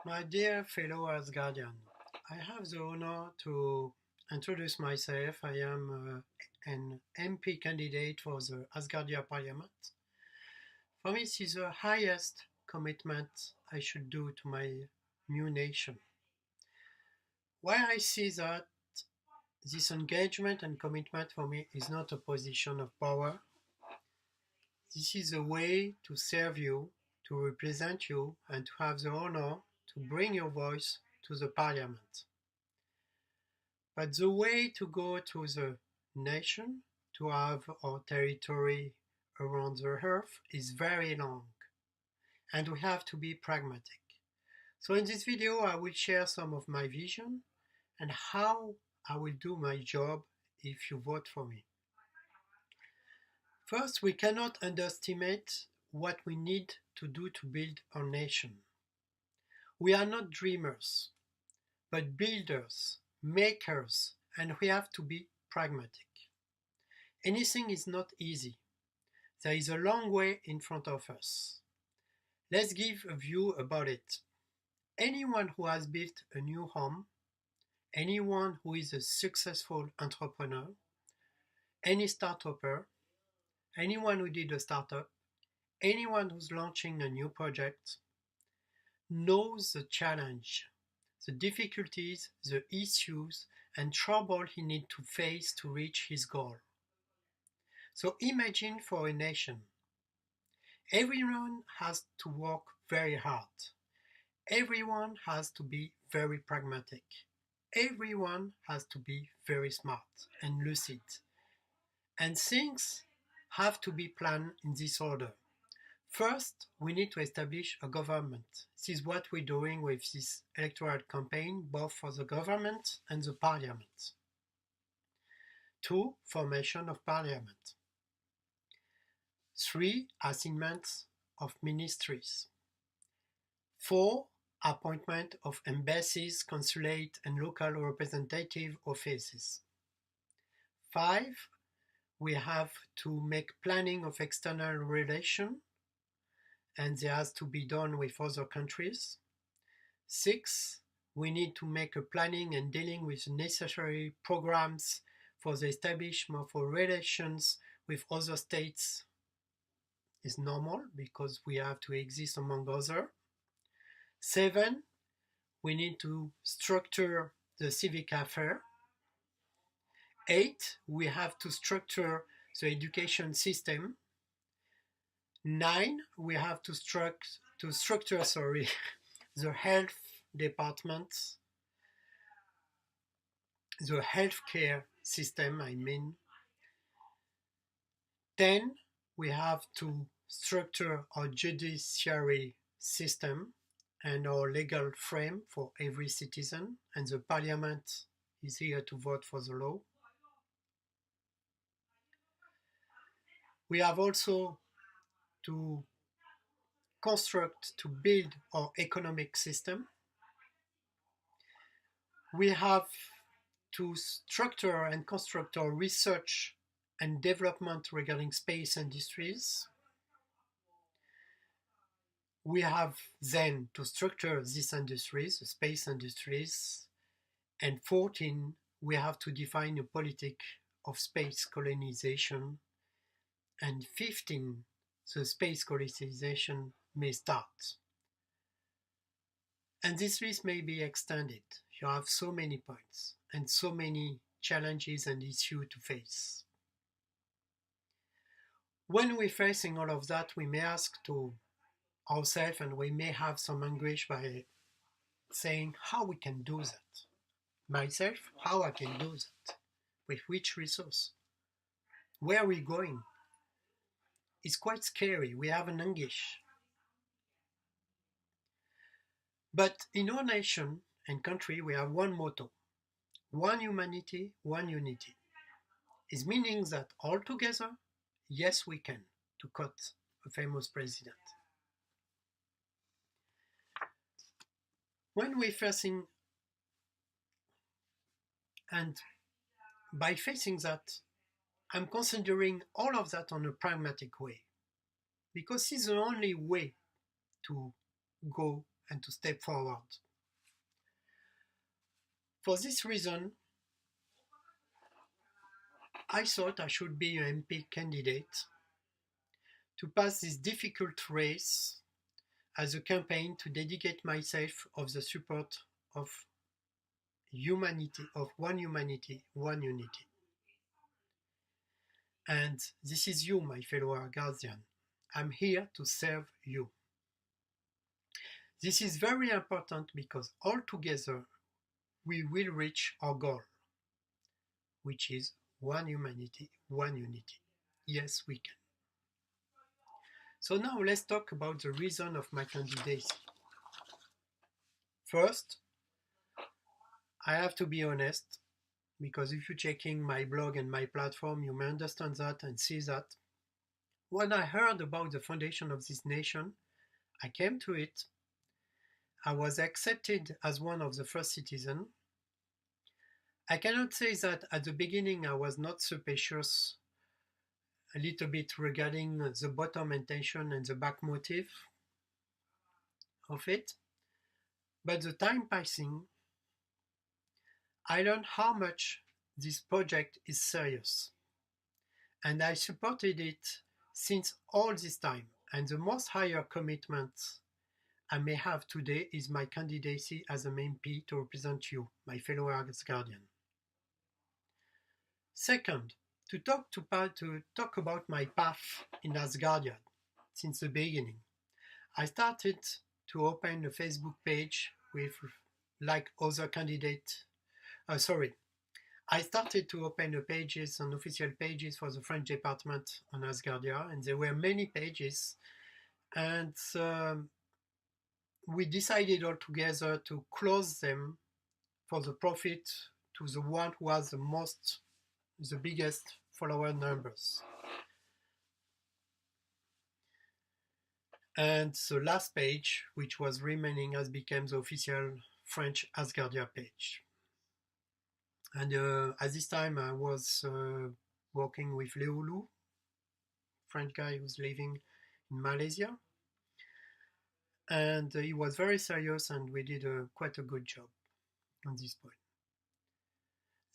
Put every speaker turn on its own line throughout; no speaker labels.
My dear fellow Asgardian, I have the honor to introduce myself. I am an MP candidate for the Asgardia Parliament. For me, this is the highest commitment I should do to my new nation. Why I see that this engagement and commitment for me is not a position of power. This is a way to serve you, to represent you, and to have the honor to bring your voice to the Parliament. But the way to go to the nation, to have our territory around the earth, is very long, and we have to be pragmatic. So in this video I will share some of my vision and how I will do my job if you vote for me. First, we cannot underestimate what we need to do to build our nation. We are not dreamers, but builders, makers, and we have to be pragmatic. Anything is not easy. There is a long way in front of us. Let's give a view about it. Anyone who has built a new home, anyone who is a successful entrepreneur, any start-upper, anyone who did a startup, anyone who's launching a new project, knows the challenge, the difficulties, the issues, and trouble he needs to face to reach his goal. So imagine for a nation. Everyone has to work very hard. Everyone has to be very pragmatic. Everyone has to be very smart and lucid. And things have to be planned in this order. First, we need to establish a government. This is what we're doing with this electoral campaign, both for the government and the parliament. 2. Formation of parliament. 3. Assignments of ministries. 4. Appointment of embassies, consulate, and local representative offices. 5. We have to make planning of external relations, and it has to be done with other countries. 6. We need to make a planning and dealing with necessary programs for the establishment of relations with other states. Is normal because we have to exist among others. 7. We need to structure the civic affair. 8. We have to structure the education system. 9. We have to structure the health department, the healthcare system, I mean. 10. We have to structure our judiciary system and our legal frame for every citizen, and the parliament is here to vote for the law. We have also to build our economic system. We have to structure and construct our research and development regarding space industries. We have then to structure these industries, the space industries. And 14, we have to define a politic of space colonization. And 15, the space colonization may start. And this list may be extended. You have so many points and so many challenges and issues to face. When we're facing all of that, we may ask to ourselves, and we may have some anguish by saying how we can do that. Myself, how I can do that? With which resource? Where are we going? It's quite scary. We have an anguish. But in our nation and country, we have one motto: one humanity, one unity. It's meaning that all together, yes, we can, to quote a famous president. When we're facing, and by facing that, I'm considering all of that on a pragmatic way, because it's the only way to go and to step forward. For this reason, I thought I should be an MP candidate to pass this difficult race as a campaign to dedicate myself of the support of humanity, of one humanity, one unity. And this is you, my fellow Asgardian. I'm here to serve you. This is very important because all together we will reach our goal, which is one humanity, one unity. Yes, we can. So now let's talk about the reason of my candidacy. First, I have to be honest, because if you're checking my blog and my platform, you may understand that and see that. When I heard about the foundation of this nation, I came to it. I was accepted as one of the first citizens. I cannot say that at the beginning I was not suspicious a little bit regarding the bottom intention and the back motive of it. But the time passing, I learned how much this project is serious. And I supported it since all this time. And the most higher commitment I may have today is my candidacy as an MP to represent you, my fellow Asgardian. Second, to talk about my path in Asgardia since the beginning. I started to open a Facebook page with like other candidates. I started to open the pages and official pages for the French department on Asgardia, and there were many pages. And we decided all together to close them for the profit to the one who has the biggest follower numbers. And the last page, which was remaining, has become the official French Asgardia page. And at this time I was working with Leolu, French guy who's living in Malaysia. And he was very serious and we did quite a good job on this point.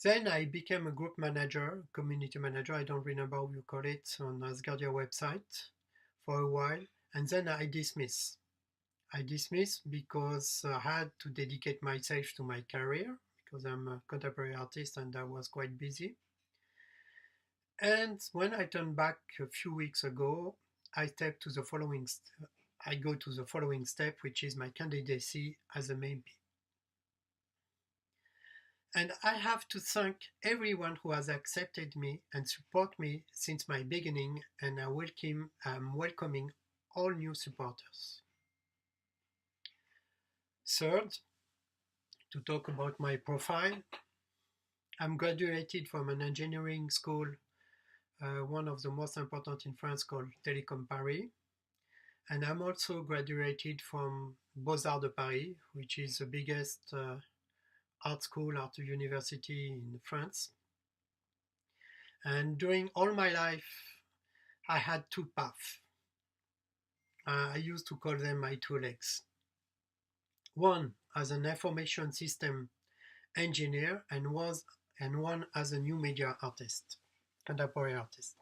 Then I became a group manager, community manager, I don't remember how you call it, on Asgardia website for a while, and then I dismissed. I dismissed because I had to dedicate myself to my career, because I'm a contemporary artist and I was quite busy. And when I turned back a few weeks ago, I go to the following step, which is my candidacy as an MP. And I have to thank everyone who has accepted me and support me since my beginning, and I'm welcoming all new supporters. Third, to talk about my profile, I'm graduated from an engineering school, one of the most important in France, called Télécom Paris. And I'm also graduated from Beaux-Arts de Paris, which is the biggest art school, art university in France. And during all my life, I had two paths. I used to call them my two legs. One as an information system engineer and one as a new media artist, contemporary artist.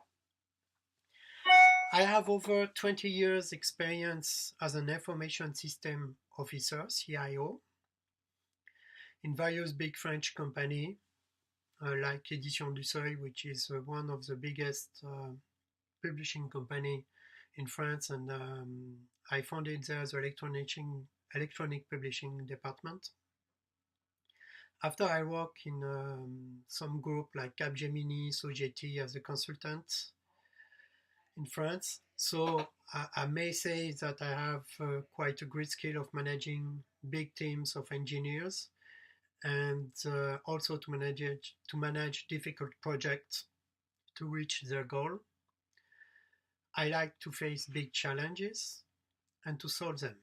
I have over 20 years experience as an information system officer, CIO, in various big French companies like Éditions du Seuil, which is one of the biggest publishing company in France, and I founded there the electronic publishing department. After I work in some group like Capgemini, Sogeti as a consultant in France, so I may say that I have quite a great skill of managing big teams of engineers, and also to manage difficult projects to reach their goal. I like to face big challenges and to solve them.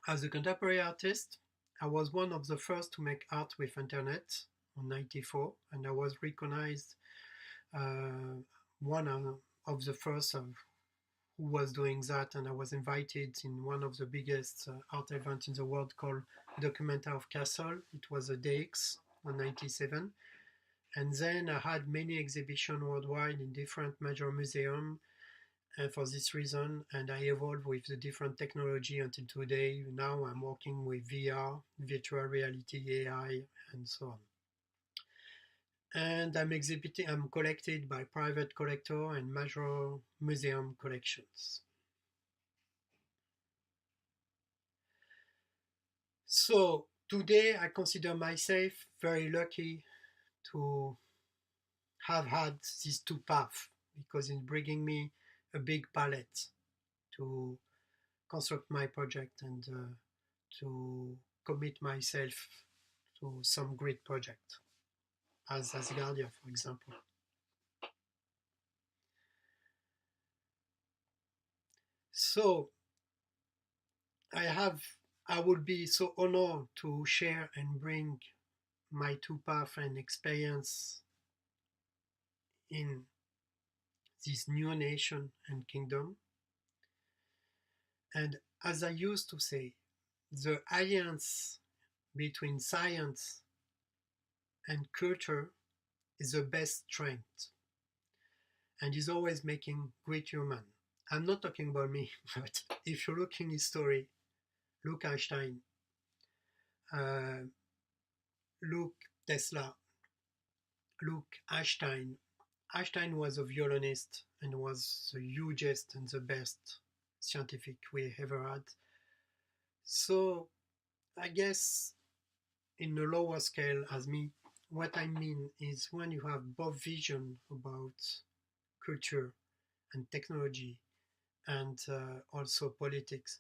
As a contemporary artist, I was one of the first to make art with internet in 1994, and I was recognized one of the first who who was doing that, and I was invited in one of the biggest art events in the world called Documenta of Kassel. It was a DX on 97. And then I had many exhibitions worldwide in different major museums for this reason, and I evolved with the different technology until today. Now I'm working with VR, virtual reality, AI, and so on. And I'm collected by private collector and major museum collections. So today I consider myself very lucky to have had these two paths, because it's bringing me a big palette to construct my project and to commit myself to some great project, as Asgardia, for example. So I would be so honored to share and bring my two paths and experience in this new nation and kingdom. And as I used to say, the alliance between science and culture is the best strength and is always making great human. I'm not talking about me, but if you look in history, look Einstein, look Tesla, look Einstein. Einstein was a violinist and was the hugest and the best scientific we ever had. So I guess in a lower scale as me, what I mean is when you have both vision about culture and technology and also politics,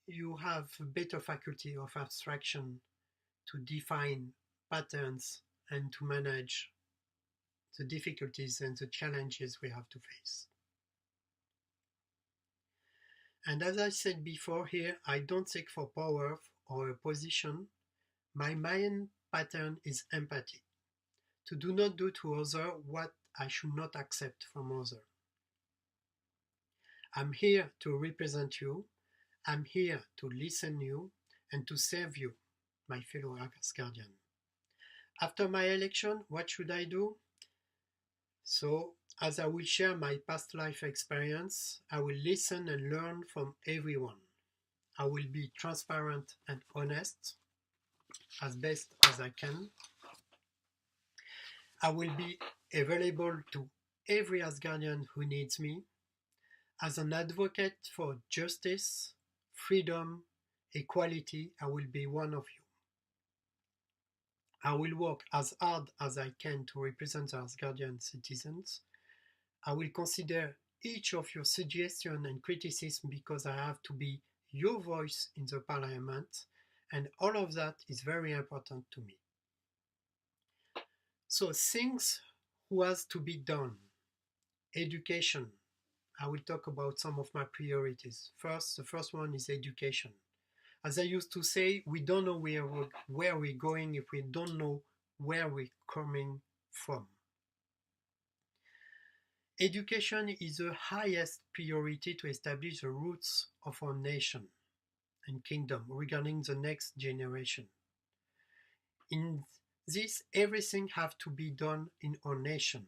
you have a better faculty of abstraction to define patterns and to manage the difficulties and the challenges we have to face. And as I said before here, I don't seek for power or a position. My main pattern is empathy, to do not do to others what I should not accept from others. I'm here to represent you, I'm here to listen you and to serve you, my fellow Asgardian. After my election, what should I do? So, as I will share my past life experience, I will listen and learn from everyone. I will be transparent and honest as best as I can. I will be available to every Asgardian who needs me. As an advocate for justice, freedom, equality, I will be one of you. I will work as hard as I can to represent the Asgardian citizens. I will consider each of your suggestions and criticism because I have to be your voice in the parliament, and all of that is very important to me. So things was to be done. Education. I will talk about some of my priorities. The first one is education. As I used to say, we don't know where we're going if we don't know where we're coming from. Education is the highest priority to establish the roots of our nation and kingdom regarding the next generation. In this, everything has to be done in our nation.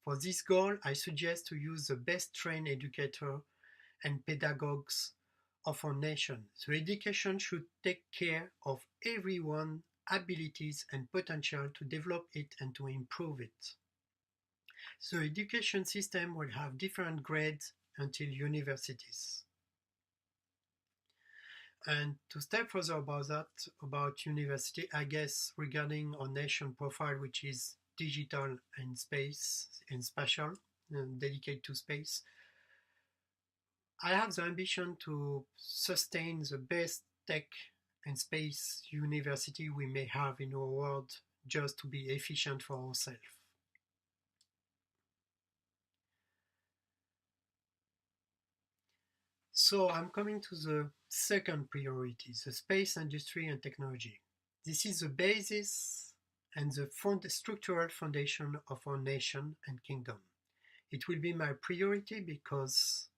For this goal, I suggest to use the best trained educator and pedagogues of our nation. So education should take care of everyone's abilities and potential to develop it and to improve it. So education system will have different grades until universities. And to step further about that, about university, I guess regarding our nation profile, which is digital and space and spatial, and dedicated to space, I have the ambition to sustain the best tech and space university we may have in our world, just to be efficient for ourselves. So I'm coming to the second priority, the space industry and technology. This is the basis and the structural foundation of our nation and kingdom. It will be my priority because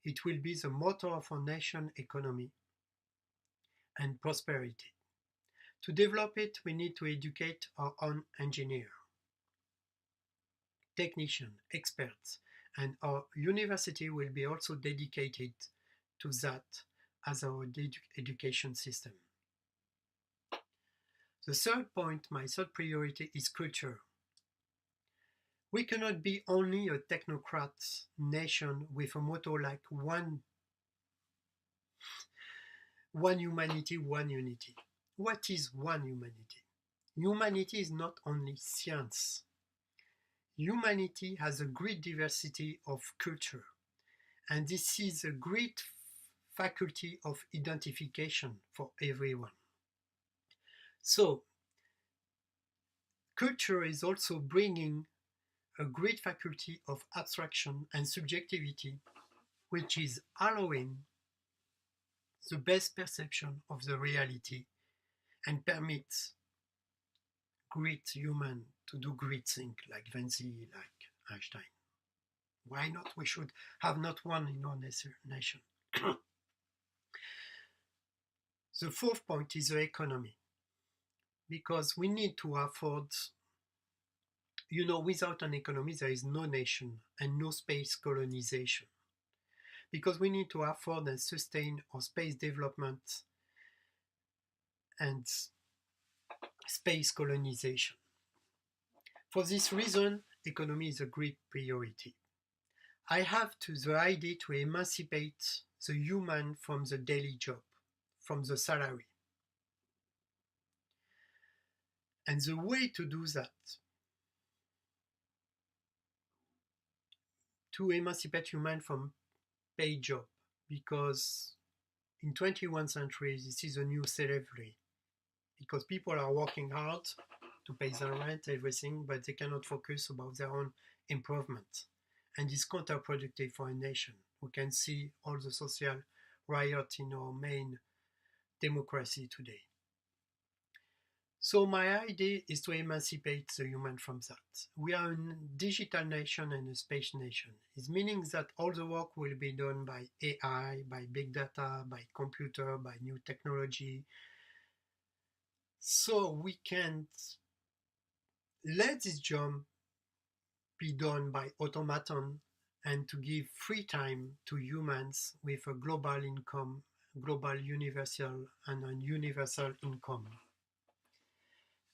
It will be the motor of our nation economy and prosperity. To develop it, we need to educate our own engineers, technicians, experts, and our university will be also dedicated to that as our education system. The third point, my third priority, is culture. We cannot be only a technocrat nation with a motto like one humanity, one unity. What is one humanity? Humanity is not only science. Humanity has a great diversity of culture, and this is a great faculty of identification for everyone. So, culture is also bringing a great faculty of abstraction and subjectivity, which is allowing the best perception of the reality and permits great human to do great things like Vinci, like Einstein. Why not? We should have not one in our nation. The fourth point is the economy, because we need to afford, without an economy there is no nation and no space colonization, because we need to afford and sustain our space development and space colonization. For this reason, economy is a great priority. I have the idea to emancipate the human from the daily job, from the salary. And the way to do that, to emancipate human from paid job, because in 21st century this is a new slavery, because people are working hard to pay their rent, everything, but they cannot focus about their own improvement, and it's counterproductive for a nation. We can see all the social riot in our main democracy today. So my idea is to emancipate the human from that. We are a digital nation and a space nation. It's meaning that all the work will be done by AI, by big data, by computer, by new technology. So we can't let this job be done by automaton and to give free time to humans with a global income, global universal and a universal income.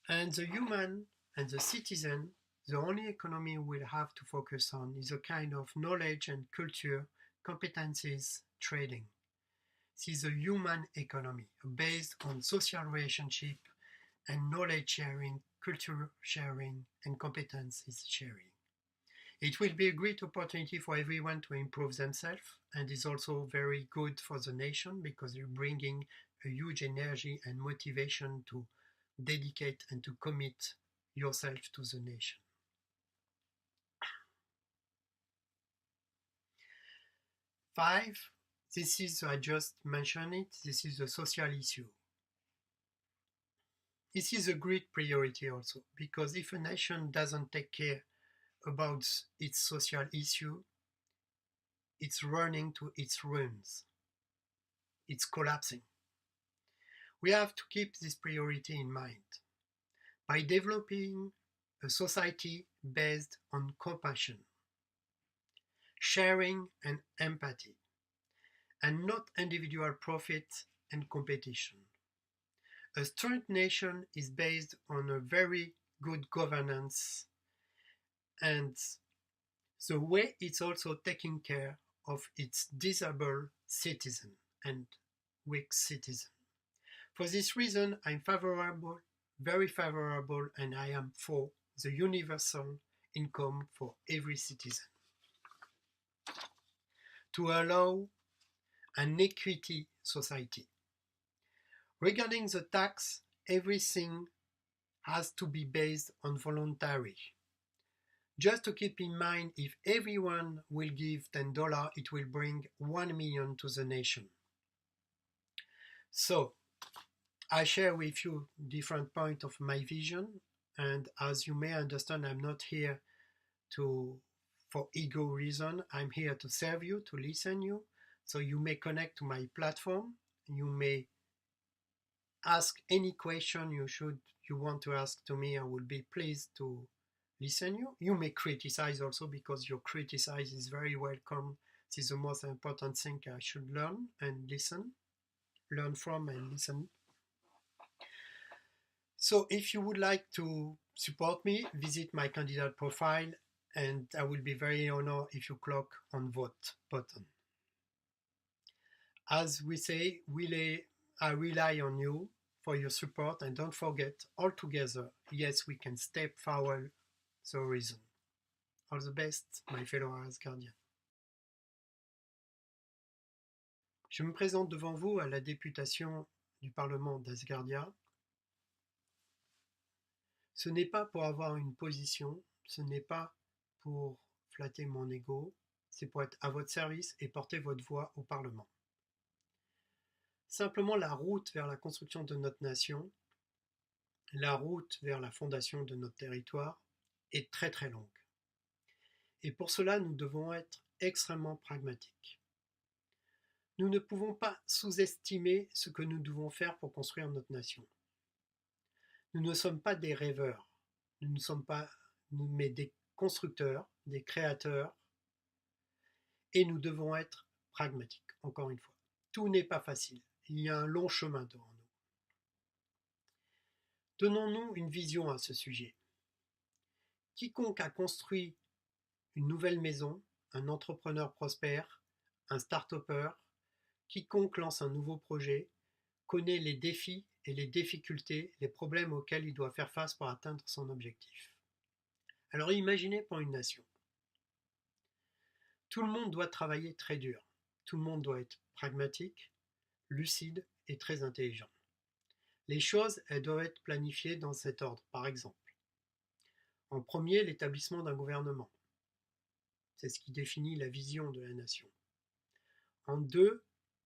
And the human and the citizen, the only economy we'll have to focus on is a kind of knowledge and culture, competencies, trading. This is a human economy based on social relationship and knowledge sharing, culture sharing, and competencies sharing. It will be a great opportunity for everyone to improve themselves, and is also very good for the nation because you're bringing a huge energy and motivation to dedicate and to commit yourself to the nation. Five, this is, I just mentioned it, this is a social issue. This is a great priority also, because if a nation doesn't take care about its social issue, it's running to its ruins. It's collapsing. We have to keep this priority in mind by developing a society based on compassion, sharing and empathy, and not individual profit and competition. A strong nation is based on a very good governance and the way it's also taking care of its disabled citizen and weak citizen. For this reason, I'm favorable, very favorable, and I am for the universal income for every citizen, to allow an equity society. Regarding the tax, everything has to be based on voluntary. Just to keep in mind, if everyone will give $10, it will bring 1 million to the nation. So, I share with you different points of my vision, and as you may understand, I'm not here for ego reason. I'm here to serve you, to listen you, So you may connect to my platform. You may ask any question you want to ask to me. I will be pleased to listen you. You may criticize also, because your criticize is very welcome. This is the most important thing I should learn and learn from and listen. So if you would like to support me, visit my candidate profile, and I will be very honored if you click on vote button. As we say, I rely on you for your support, and don't forget, all together, yes, we can step forward the horizon. All the best, my fellow Asgardians. Je me présente devant vous à la députation du Parlement d'Asgardia. Ce n'est pas pour avoir une position, ce n'est pas pour flatter mon ego, c'est pour être à votre service et porter votre voix au Parlement. Simplement, la route vers la construction de notre nation, la route vers la fondation de notre territoire est très très longue. Et pour cela, nous devons être extrêmement pragmatiques. Nous ne pouvons pas sous-estimer ce que nous devons faire pour construire notre nation. Nous ne sommes pas des rêveurs, nous ne sommes pas mais des constructeurs, des créateurs, et nous devons être pragmatiques, encore une fois. Tout n'est pas facile, il y a un long chemin devant nous. Donnons-nous une vision à ce sujet. Quiconque a construit une nouvelle maison, un entrepreneur prospère, un start-upper, quiconque lance un nouveau projet, connaît les défis et les difficultés, les problèmes auxquels il doit faire face pour atteindre son objectif. Alors imaginez pour une nation. Tout le monde doit travailler très dur. Tout le monde doit être pragmatique, lucide et très intelligent. Les choses, elles doivent être planifiées dans cet ordre, par exemple. En premier, l'établissement d'un gouvernement. C'est ce qui définit la vision de la nation. En deux,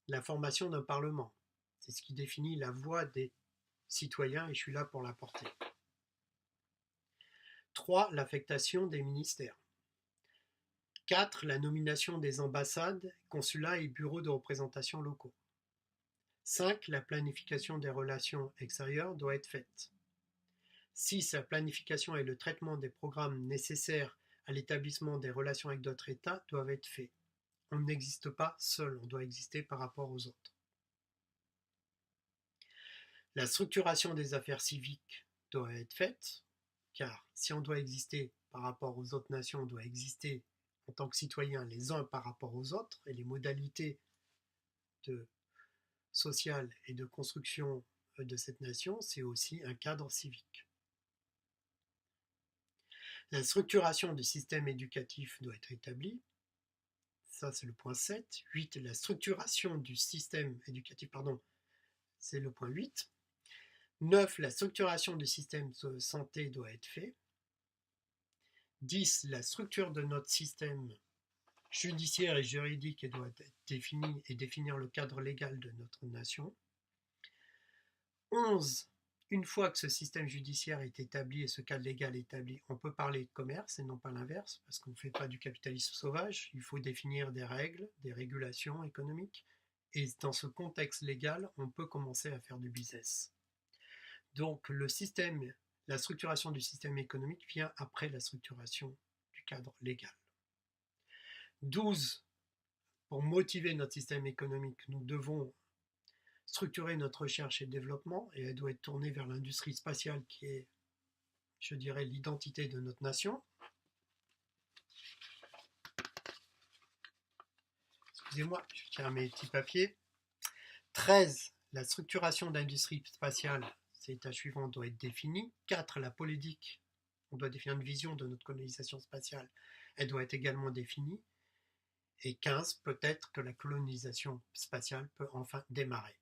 la formation d'un parlement. C'est ce qui définit la voix des citoyens et je suis là pour la porter. 3. L'affectation des ministères. 4. La nomination des ambassades, consulats et bureaux de représentation locaux. 5. La planification des relations extérieures doit être faite. 6. La planification et le traitement des programmes nécessaires à l'établissement des relations avec d'autres États doivent être faits. On n'existe pas seul, on doit exister par rapport aux autres. La structuration des affaires civiques doit être faite, car si on doit exister par rapport aux autres nations, on doit exister en tant que citoyens les uns par rapport aux autres, et les modalités sociales et de construction de cette nation, c'est aussi un cadre civique. La structuration du système éducatif doit être établie. Ça, c'est le point 7. 8. La structuration du système éducatif, c'est le point 8. 9. La structuration du système de santé doit être faite. 10. La structure de notre système judiciaire et juridique doit être définie et définir le cadre légal de notre nation. 11. Une fois que ce système judiciaire est établi et ce cadre légal est établi, on peut parler de commerce et non pas l'inverse, parce qu'on ne fait pas du capitalisme sauvage. Il faut définir des règles, des régulations économiques, et dans ce contexte légal, on peut commencer à faire du business. Donc la structuration du système économique vient après la structuration du cadre légal. 12. Pour motiver notre système économique, nous devons structurer notre recherche et développement, et elle doit être tournée vers l'industrie spatiale qui est, je dirais, l'identité de notre nation. Excusez-moi, je tiens mes petits papiers. 13. La structuration d'industrie spatiale, c'est l'état suivant, doit être défini. 4. La politique, on doit définir une vision de notre colonisation spatiale, elle doit être également définie. Et 15. Peut-être que la colonisation spatiale peut enfin démarrer.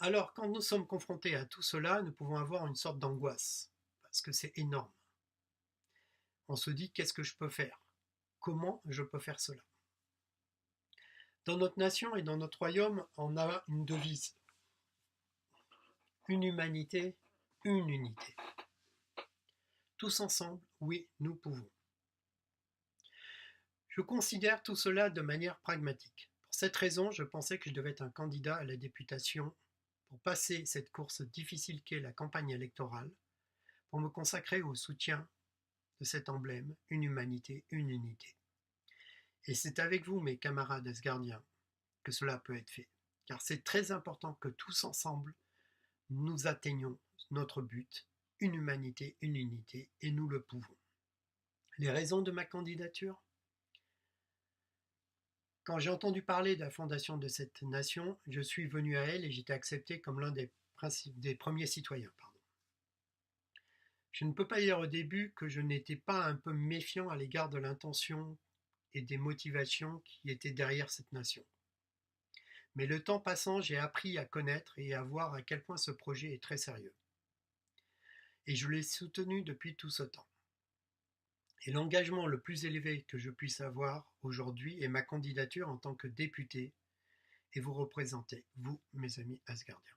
Alors, quand nous sommes confrontés à tout cela, nous pouvons avoir une sorte d'angoisse, parce que c'est énorme. On se dit, qu'est-ce que je peux faire? Comment je peux faire cela? Dans notre nation et dans notre royaume, on a une devise. Une humanité, une unité. Tous ensemble, oui, nous pouvons. Je considère tout cela de manière pragmatique. Pour cette raison, je pensais que je devais être un candidat à la députation pour passer cette course difficile qu'est la campagne électorale, pour me consacrer au soutien de cet emblème, une humanité, une unité. Et c'est avec vous, mes camarades asgardiens, que cela peut être fait, car c'est très important que tous ensemble, nous atteignions notre but, une humanité, une unité, et nous le pouvons. Les raisons de ma candidature? Quand j'ai entendu parler de la fondation de cette nation, je suis venu à elle et j'étais accepté comme l'un des premiers citoyens. Je ne peux pas dire au début que je n'étais pas un peu méfiant à l'égard de l'intention et des motivations qui étaient derrière cette nation. Mais le temps passant, j'ai appris à connaître et à voir à quel point ce projet est très sérieux. Et je l'ai soutenu depuis tout ce temps. Et l'engagement le plus élevé que je puisse avoir aujourd'hui est ma candidature en tant que député et vous représenter, vous, mes amis asgardiens.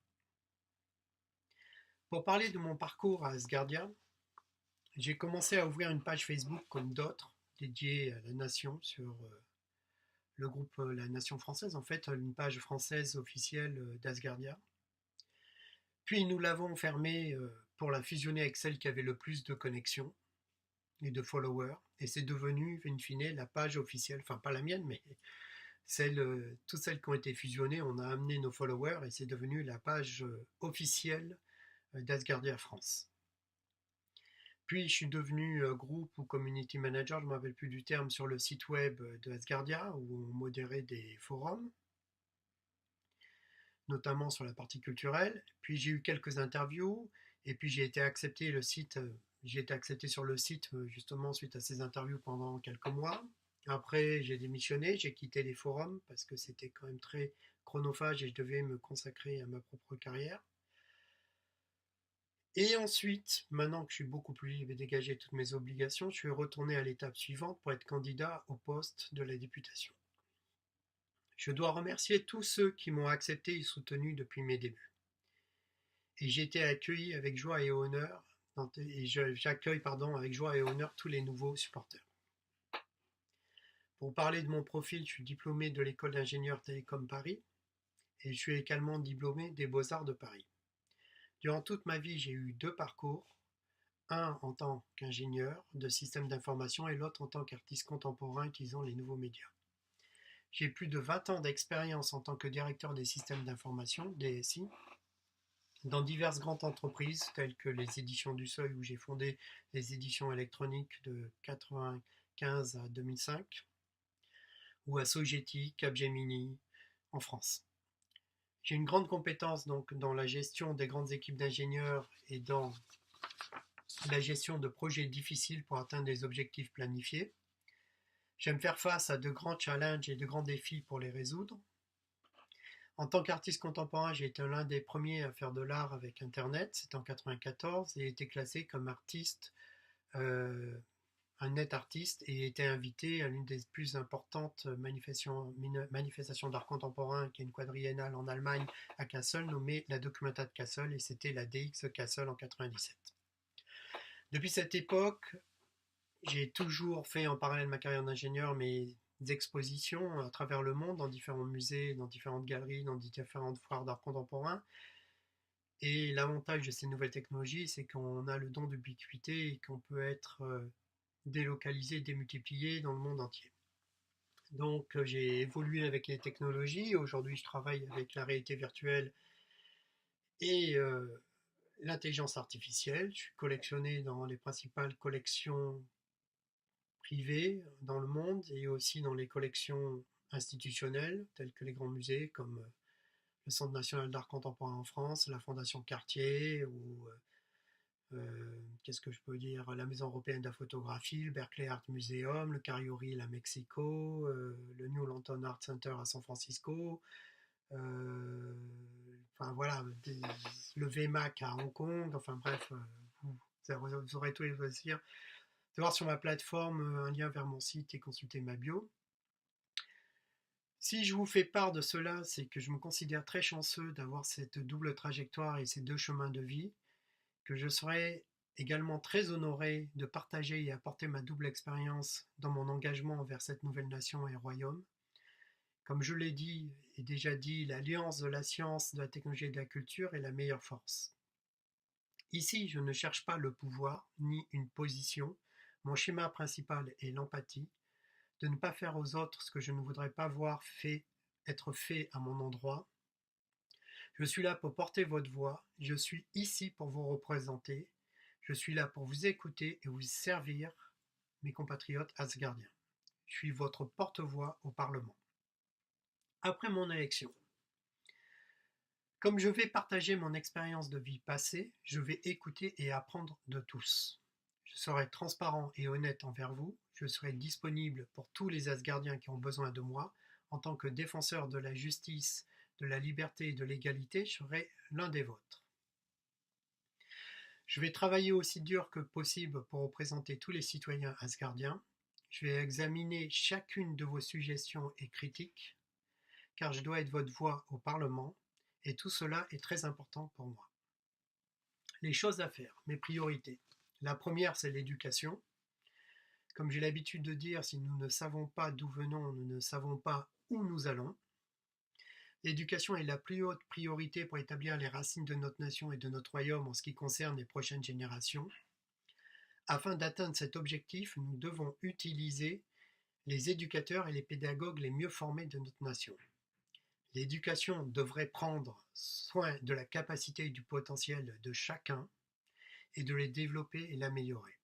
Pour parler de mon parcours à Asgardia, j'ai commencé à ouvrir une page Facebook comme d'autres, dédiée à la nation, sur le groupe La Nation Française, en fait, une page française officielle d'Asgardia. Puis nous l'avons fermée pour la fusionner avec celle qui avait le plus de connexions et de followers, et c'est devenu, in fine, la page officielle, enfin pas la mienne, mais toutes celles qui ont été fusionnées, on a amené nos followers, et c'est devenu la page officielle d'Asgardia France. Puis je suis devenu groupe ou community manager, je ne me rappelle plus du terme, sur le site web de Asgardia, où on modérait des forums, notamment sur la partie culturelle. Puis j'ai eu quelques interviews, et puis j'ai été accepté sur le site justement suite à ces interviews pendant quelques mois. Après, j'ai démissionné, j'ai quitté les forums parce que c'était quand même très chronophage et je devais me consacrer à ma propre carrière. Et ensuite, maintenant que je suis beaucoup plus libre et dégagé de toutes mes obligations, je suis retourné à l'étape suivante pour être candidat au poste de la députation. Je dois remercier tous ceux qui m'ont accepté et soutenu depuis mes débuts. Et j'ai été accueilli avec joie et honneur, j'accueille avec joie et honneur tous les nouveaux supporters. Pour parler de mon profil, je suis diplômé de l'école d'ingénieurs télécom Paris et je suis également diplômé des Beaux-Arts de Paris. Durant toute ma vie, j'ai eu deux parcours, un en tant qu'ingénieur de système d'information et l'autre en tant qu'artiste contemporain utilisant les nouveaux médias. J'ai plus de 20 ans d'expérience en tant que directeur des systèmes d'information, DSI, dans diverses grandes entreprises telles que les éditions du Seuil où j'ai fondé les éditions électroniques de 1995 à 2005, ou à Sogeti, Capgemini en France. J'ai une grande compétence donc dans la gestion des grandes équipes d'ingénieurs et dans la gestion de projets difficiles pour atteindre des objectifs planifiés. J'aime faire face à de grands challenges et de grands défis pour les résoudre. En tant qu'artiste contemporain, j'ai été l'un des premiers à faire de l'art avec Internet, c'était en 1994, et été classé comme artiste, un net artiste, et été invité à l'une des plus importantes manifestations d'art contemporain, qui est une quadriennale en Allemagne, à Kassel, nommée la Documenta de Kassel, et c'était la DX Kassel en 1997. Depuis cette époque, j'ai toujours fait en parallèle de ma carrière d'ingénieur mes expositions à travers le monde, dans différents musées, dans différentes galeries, dans différentes foires d'art contemporain. Et l'avantage de ces nouvelles technologies, c'est qu'on a le don d'ubiquité et qu'on peut être délocalisé, démultiplié dans le monde entier. Donc j'ai évolué avec les technologies. Aujourd'hui, je travaille avec la réalité virtuelle et l'intelligence artificielle. Je suis collectionné dans les principales collections privées dans le monde et aussi dans les collections institutionnelles, telles que les grands musées comme le Centre national d'art contemporain en France, la Fondation Cartier ou qu'est-ce que je peux dire, la Maison européenne de la photographie, le Berkeley Art Museum, le Carrioril à Mexico, le New London Art Center à San Francisco, enfin voilà, le VMAC à Hong Kong, enfin bref, vous aurez tous les loisirs de voir sur ma plateforme un lien vers mon site et consulter ma bio. Si je vous fais part de cela, c'est que je me considère très chanceux d'avoir cette double trajectoire et ces deux chemins de vie, que je serai également très honoré de partager et apporter ma double expérience dans mon engagement envers cette nouvelle nation et royaume, Comme je l'ai dit et déjà dit, l'alliance de la science, de la technologie et de la culture est la meilleure force. Ici, je ne cherche pas le pouvoir ni une position. Mon schéma principal est l'empathie, de ne pas faire aux autres ce que je ne voudrais pas voir être fait à mon endroit. Je suis là pour porter votre voix, je suis ici pour vous représenter, je suis là pour vous écouter et vous servir, mes compatriotes asgardiens. Je suis votre porte-voix au Parlement. Après mon élection, comme je vais partager mon expérience de vie passée, je vais écouter et apprendre de tous. Je serai transparent et honnête envers vous, je serai disponible pour tous les Asgardiens qui ont besoin de moi. En tant que défenseur de la justice, de la liberté et de l'égalité, je serai l'un des vôtres. Je vais travailler aussi dur que possible pour représenter tous les citoyens asgardiens. Je vais examiner chacune de vos suggestions et critiques, car je dois être votre voix au Parlement, et tout cela est très important pour moi. Les choses à faire, mes priorités. La première, c'est l'éducation. Comme j'ai l'habitude de dire, si nous ne savons pas d'où venons, nous ne savons pas où nous allons. L'éducation est la plus haute priorité pour établir les racines de notre nation et de notre royaume en ce qui concerne les prochaines générations. Afin d'atteindre cet objectif, nous devons utiliser les éducateurs et les pédagogues les mieux formés de notre nation. L'éducation devrait prendre soin de la capacité et du potentiel de chacun et de les développer et l'améliorer.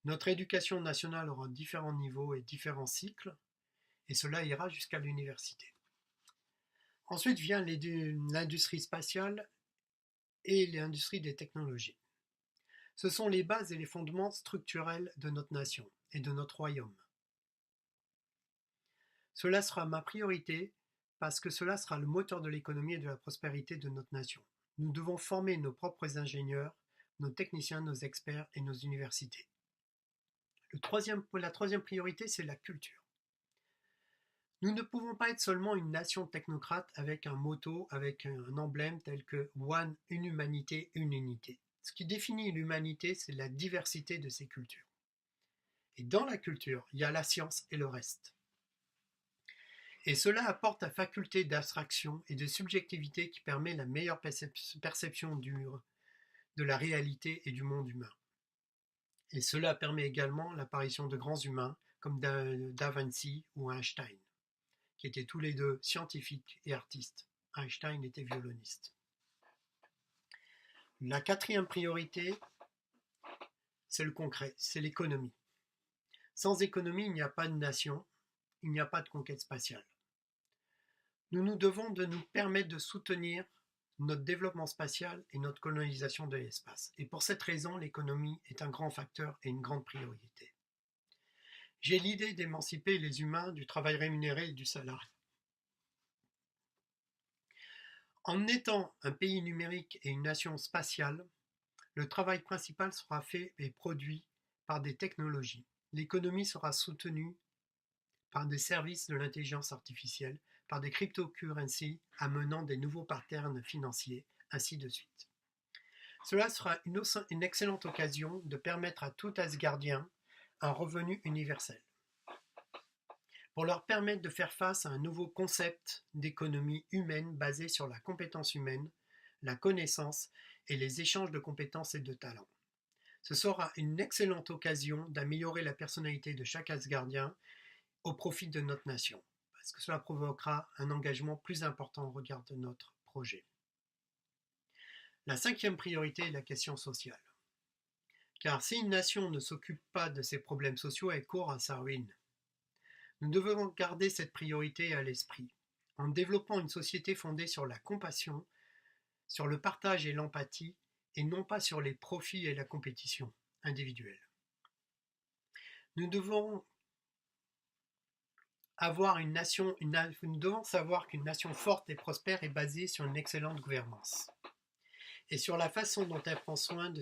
Notre éducation nationale aura différents niveaux et différents cycles, et cela ira jusqu'à l'université. Ensuite vient l'industrie spatiale et l'industrie des technologies. Ce sont les bases et les fondements structurels de notre nation et de notre royaume. Cela sera ma priorité parce que cela sera le moteur de l'économie et de la prospérité de notre nation. Nous devons former nos propres ingénieurs, nos techniciens, nos experts et nos universités. La troisième priorité, c'est la culture. Nous ne pouvons pas être seulement une nation technocrate avec un motto, avec un emblème tel que One, une humanité, une unité. Ce qui définit l'humanité, c'est la diversité de ses cultures. Et dans la culture, il y a la science et le reste. Et cela apporte la faculté d'abstraction et de subjectivité qui permet la meilleure perception de la réalité et du monde humain. Et cela permet également l'apparition de grands humains comme Da Vinci ou Einstein, qui étaient tous les deux scientifiques et artistes. Einstein était violoniste. La quatrième priorité, c'est le concret, c'est l'économie. Sans économie, il n'y a pas de nation, il n'y a pas de conquête spatiale. Nous nous devons de nous permettre de soutenir notre développement spatial et notre colonisation de l'espace. Et pour cette raison, l'économie est un grand facteur et une grande priorité. J'ai l'idée d'émanciper les humains du travail rémunéré et du salariat. En étant un pays numérique et une nation spatiale, le travail principal sera fait et produit par des technologies. L'économie sera soutenue par des services de l'intelligence artificielle, par des cryptocurrencies amenant des nouveaux patterns financiers, ainsi de suite. Cela sera une excellente occasion de permettre à tout Asgardien un revenu universel, pour leur permettre de faire face à un nouveau concept d'économie humaine basé sur la compétence humaine, la connaissance et les échanges de compétences et de talents. Ce sera une excellente occasion d'améliorer la personnalité de chaque Asgardien au profit de notre nation, parce que cela provoquera un engagement plus important au regard de notre projet. La cinquième priorité est la question sociale. Car si une nation ne s'occupe pas de ses problèmes sociaux, elle court à sa ruine. Nous devons garder cette priorité à l'esprit, en développant une société fondée sur la compassion, sur le partage et l'empathie, et non pas sur les profits et la compétition individuelle. Nous devons savoir qu'une nation forte et prospère est basée sur une excellente gouvernance et sur la façon dont elle prend soin de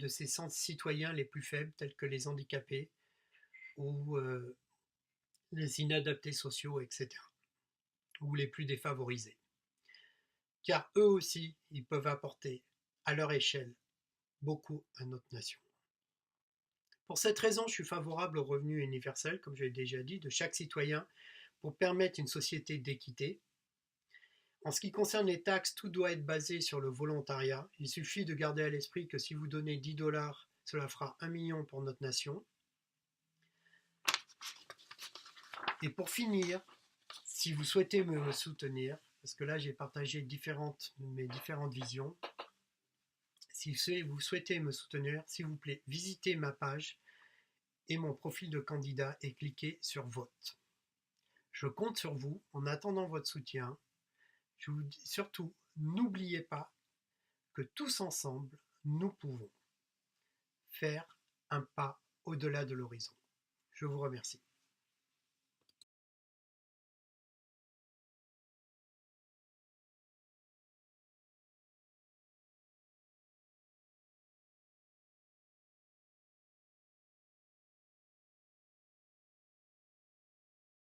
ses citoyens les plus faibles, tels que les handicapés ou les inadaptés sociaux, etc., ou les plus défavorisés. Car eux aussi, ils peuvent apporter, à leur échelle, beaucoup à notre nation. Pour cette raison, je suis favorable au revenu universel, comme je l'ai déjà dit, de chaque citoyen pour permettre une société d'équité. En ce qui concerne les taxes, tout doit être basé sur le volontariat. Il suffit de garder à l'esprit que si vous donnez 10 $, cela fera 1 million pour notre nation. Et pour finir, si vous souhaitez me soutenir, parce que là j'ai partagé mes différentes visions, si vous souhaitez me soutenir, s'il vous plaît, visitez ma page et mon profil de candidat et cliquez sur vote. Je compte sur vous en attendant votre soutien. Je vous dis surtout, n'oubliez pas que tous ensemble, nous pouvons faire un pas au-delà de l'horizon. Je vous remercie.